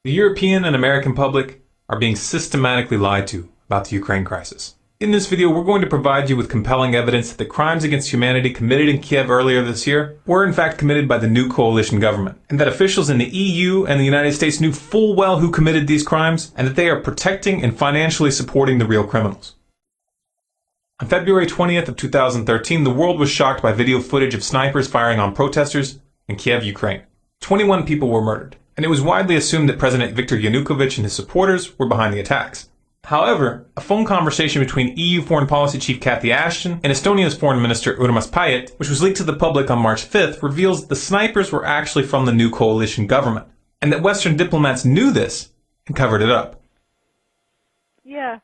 The European and American public are being systematically lied to about the Ukraine crisis. In this video, we're going to provide you with compelling evidence that the crimes against humanity committed in Kiev earlier this year were in fact committed by the new coalition government, and that officials in the EU and the United States knew full well who committed these crimes, and that they are protecting and financially supporting the real criminals. On February 20th of 2013, the world was shocked by video footage of snipers firing on protesters in Kiev, Ukraine. 21 people were murdered, and it was widely assumed that President Viktor Yanukovych and his supporters were behind the attacks. However, a phone conversation between EU Foreign Policy Chief Cathy Ashton and Estonia's Foreign Minister Urmas Paet, which was leaked to the public on March 5th, reveals that the snipers were actually from the new coalition government, and that Western diplomats knew this and covered it up. Yeah.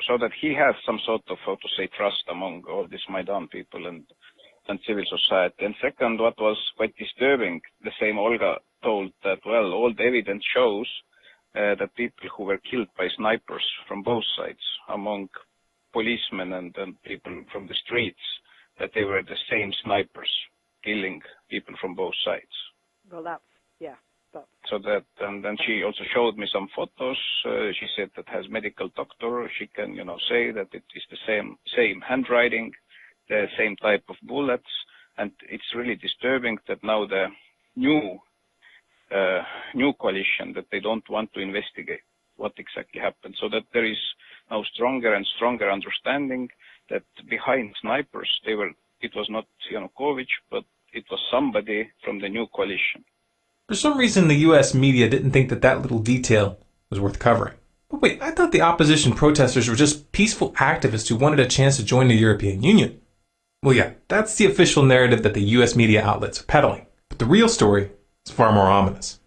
So that he has some sort of, how to say, trust among all these Maidan people and civil society. And second, what was quite disturbing, the same Olga told that, well, all the evidence shows that people who were killed by snipers from both sides, among policemen and people from the streets, that they were the same snipers killing people from both sides. Well, So that, and then she also showed me some photos. She said that has medical doctor. She can, say that it is the same handwriting, the same type of bullets, and it's really disturbing that now the new coalition, that they don't want to investigate what exactly happened, so that there is now stronger and stronger understanding that behind snipers it was not Yanukovych, but it was somebody from the new coalition. For some reason, the US media didn't think that little detail was worth covering. But wait, I thought the opposition protesters were just peaceful activists who wanted a chance to join the European Union. Well, yeah, that's the official narrative that the US media outlets are peddling. But the real story is far more ominous.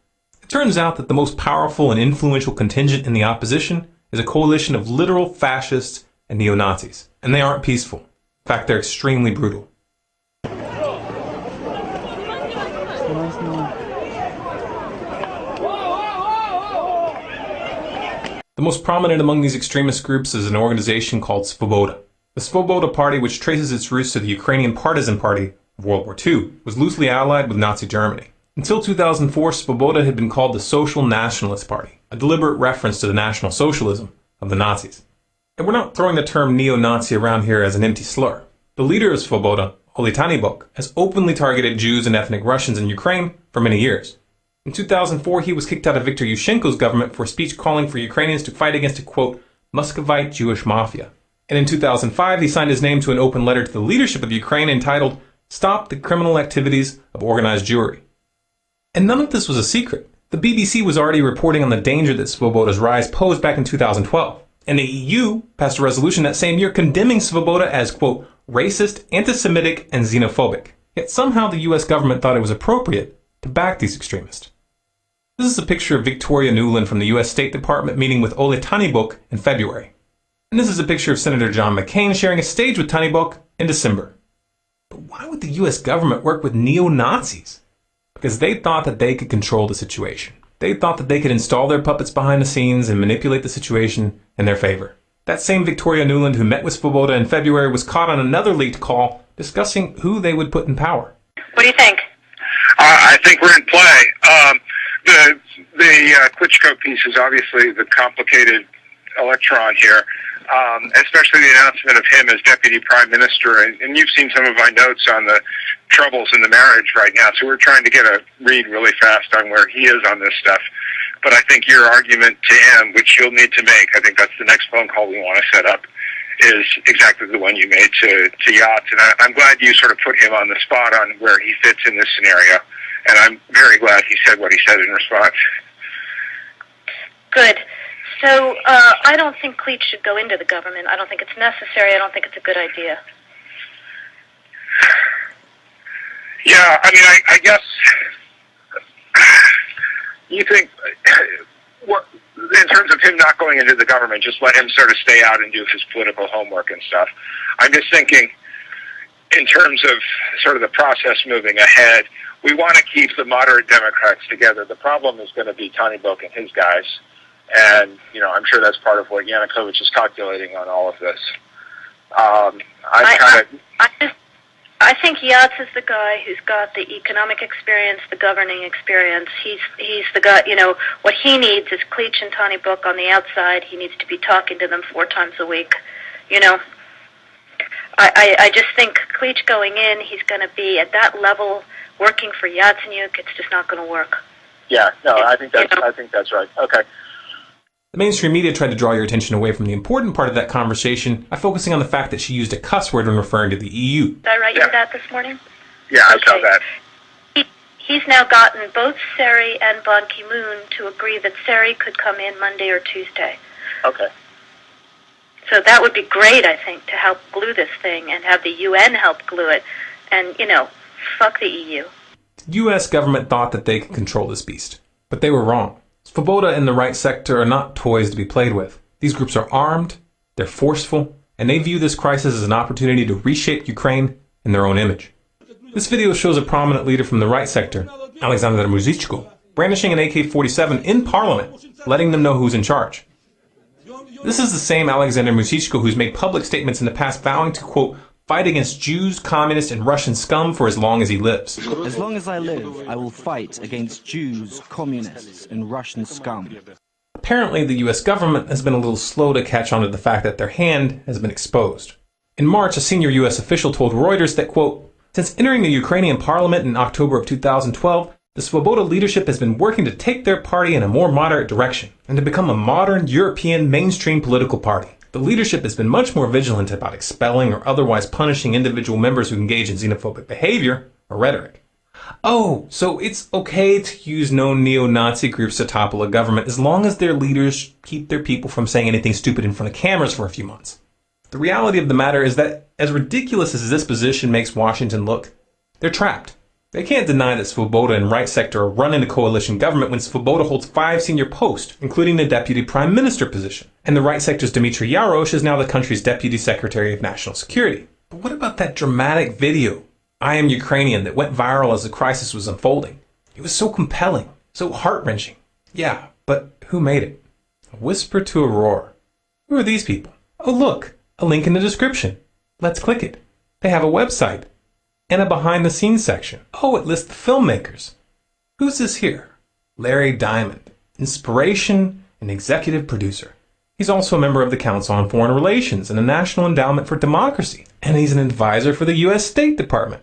It turns out that the most powerful and influential contingent in the opposition is a coalition of literal fascists and neo-Nazis. And they aren't peaceful. In fact, they're extremely brutal. The most prominent among these extremist groups is an organization called Svoboda. The Svoboda Party, which traces its roots to the Ukrainian Partisan Party of World War II, was loosely allied with Nazi Germany. Until 2004, Svoboda had been called the Social Nationalist Party, a deliberate reference to the National Socialism of the Nazis. And we're not throwing the term neo-Nazi around here as an empty slur. The leader of Svoboda, Oleg Tanibok, has openly targeted Jews and ethnic Russians in Ukraine for many years. In 2004, he was kicked out of Viktor Yushchenko's government for a speech calling for Ukrainians to fight against a, quote, Muscovite Jewish mafia. And in 2005, he signed his name to an open letter to the leadership of Ukraine entitled, Stop the Criminal Activities of Organized Jewry. And none of this was a secret. The BBC was already reporting on the danger that Svoboda's rise posed back in 2012. And the EU passed a resolution that same year condemning Svoboda as, quote, racist, anti-Semitic, and xenophobic. Yet somehow the US government thought it was appropriate to back these extremists. This is a picture of Victoria Nuland from the US State Department meeting with Oleg Tanibok in February. And this is a picture of Senator John McCain sharing a stage with Tanibok in December. But why would the US government work with neo-Nazis? Because they thought that they could control the situation. They thought that they could install their puppets behind the scenes and manipulate the situation in their favor. That same Victoria Nuland who met with Svoboda in February was caught on another leaked call discussing who they would put in power. What do you think? I think we're in play. The Klitschko piece is obviously the complicated electron here, especially the announcement of him as deputy prime minister. And you've seen some of my notes on the troubles in the marriage right now, so we're trying to get a read really fast on where he is on this stuff. But I think your argument to him, which you'll need to make, I think that's the next phone call we want to set up, is exactly the one you made to Yachts. And I'm glad you sort of put him on the spot on where he fits in this scenario. And I'm very glad he said what he said in response. Good. So I don't think Klitsch should go into the government. I don't think it's necessary. I don't think it's a good idea. Yeah, I mean, I guess you think, in terms of him not going into the government, just let him sort of stay out and do his political homework and stuff. I'm just thinking, in terms of sort of the process moving ahead, we want to keep the moderate Democrats together. The problem is going to be Tanibok and his guys. And, I'm sure that's part of what Yanukovych is calculating on all of this. I think Yats is the guy who's got the economic experience, the governing experience. He's the guy, what he needs is Cleach and Tony Book on the outside. He needs to be talking to them 4 times a week. I just think Cleach going in, he's going to be at that level working for Yatsenyuk. It's just not going to work. Yeah, no, I think that's right. Okay. The mainstream media tried to draw your attention away from the important part of that conversation by focusing on the fact that she used a cuss word when referring to the EU. Did I write you that this morning? Yeah, I saw that. He's now gotten both Seri and Ban Ki-moon to agree that Seri could come in Monday or Tuesday. Okay. So that would be great, I think, to help glue this thing and have the UN help glue it. And, fuck the EU. The U.S. government thought that they could control this beast, but they were wrong. Svoboda and the right sector are not toys to be played with. These groups are armed, they're forceful, and they view this crisis as an opportunity to reshape Ukraine in their own image. This video shows a prominent leader from the right sector, Alexander Muzychko, brandishing an AK-47 in Parliament, letting them know who's in charge. This is the same Alexander Muzychko who's made public statements in the past vowing to, quote, fight against Jews, communists, and Russian scum for as long as he lives. As long as I live, I will fight against Jews, communists, and Russian scum. Apparently, the US government has been a little slow to catch on to the fact that their hand has been exposed. In March, a senior US official told Reuters that, quote, since entering the Ukrainian parliament in October of 2012, the Svoboda leadership has been working to take their party in a more moderate direction and to become a modern European mainstream political party. The leadership has been much more vigilant about expelling or otherwise punishing individual members who engage in xenophobic behavior or rhetoric. Oh, so it's okay to use known neo-Nazi groups to topple a government as long as their leaders keep their people from saying anything stupid in front of cameras for a few months. The reality of the matter is that, as ridiculous as this position makes Washington look, they're trapped. They can't deny that Svoboda and right sector are running a coalition government when Svoboda holds 5 senior posts, including the deputy prime minister position. And the right sector's Dmitry Yarosh is now the country's deputy secretary of national security. But what about that dramatic video, I Am Ukrainian, that went viral as the crisis was unfolding? It was so compelling, so heart-wrenching. Yeah, but who made it? A whisper to a roar. Who are these people? Oh look, a link in the description. Let's click it. They have a website. And a behind-the-scenes section. Oh, it lists the filmmakers. Who's this here? Larry Diamond, inspiration and executive producer. He's also a member of the Council on Foreign Relations and the National Endowment for Democracy. And he's an advisor for the U.S. State Department.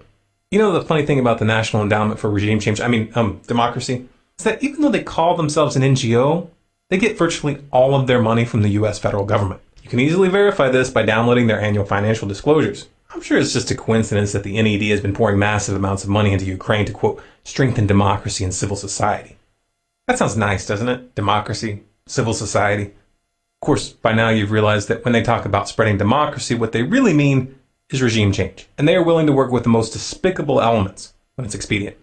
You know the funny thing about the National Endowment for Democracy? Is that even though they call themselves an NGO, they get virtually all of their money from the U.S. federal government. You can easily verify this by downloading their annual financial disclosures. I'm sure it's just a coincidence that the NED has been pouring massive amounts of money into Ukraine to, quote, strengthen democracy and civil society. That sounds nice, doesn't it? Democracy, civil society. Of course, by now you've realized that when they talk about spreading democracy, what they really mean is regime change. And they are willing to work with the most despicable elements when it's expedient.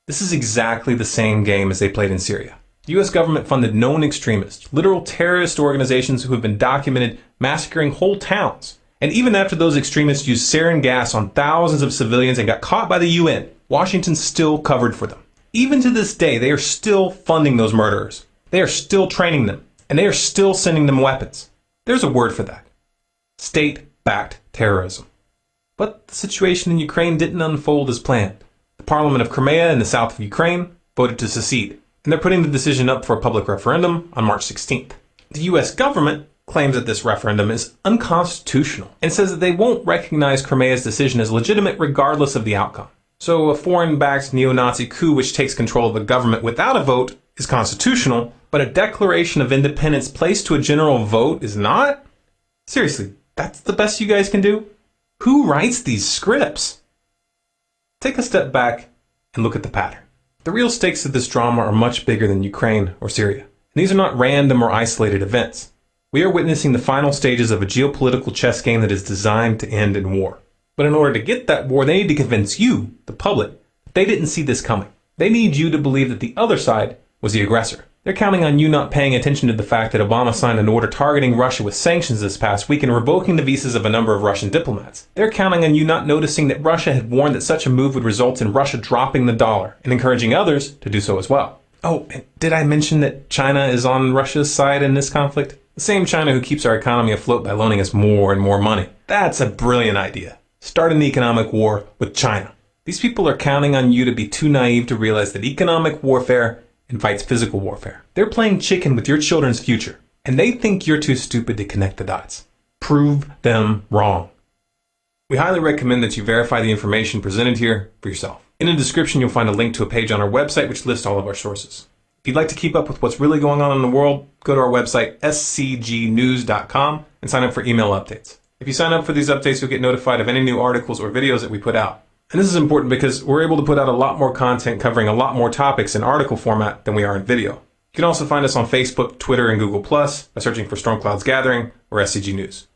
This is exactly the same game as they played in Syria. The U.S. government funded known extremists, literal terrorist organizations who have been documented massacring whole towns. And even after those extremists used sarin gas on thousands of civilians and got caught by the UN, Washington still covered for them. Even to this day, they are still funding those murderers. They are still training them. And they are still sending them weapons. There's a word for that. State-backed terrorism. But the situation in Ukraine didn't unfold as planned. The Parliament of Crimea in the south of Ukraine voted to secede. And they're putting the decision up for a public referendum on March 16th. The U.S. government claims that this referendum is unconstitutional and says that they won't recognize Crimea's decision as legitimate regardless of the outcome. So a foreign-backed neo-Nazi coup which takes control of the government without a vote is constitutional, but a declaration of independence placed to a general vote is not? Seriously, that's the best you guys can do? Who writes these scripts? Take a step back and look at the pattern. The real stakes of this drama are much bigger than Ukraine or Syria. And these are not random or isolated events. We are witnessing the final stages of a geopolitical chess game that is designed to end in war. But in order to get that war, they need to convince you, the public, that they didn't see this coming. They need you to believe that the other side was the aggressor. They're counting on you not paying attention to the fact that Obama signed an order targeting Russia with sanctions this past week and revoking the visas of a number of Russian diplomats. They're counting on you not noticing that Russia had warned that such a move would result in Russia dropping the dollar and encouraging others to do so as well. Oh, and did I mention that China is on Russia's side in this conflict? The same China who keeps our economy afloat by loaning us more and more money. That's a brilliant idea. start an economic war with China. These people are counting on you to be too naive to realize that economic warfare invites physical warfare. They're playing chicken with your children's future, and they think you're too stupid to connect the dots. Prove them wrong. We highly recommend that you verify the information presented here for yourself. In the description, you'll find a link to a page on our website which lists all of our sources. If you'd like to keep up with what's really going on in the world, go to our website, scgnews.com, and sign up for email updates. If you sign up for these updates, you'll get notified of any new articles or videos that we put out. And this is important because we're able to put out a lot more content covering a lot more topics in article format than we are in video. You can also find us on Facebook, Twitter, and Google+, by searching for Storm Clouds Gathering or SCG News.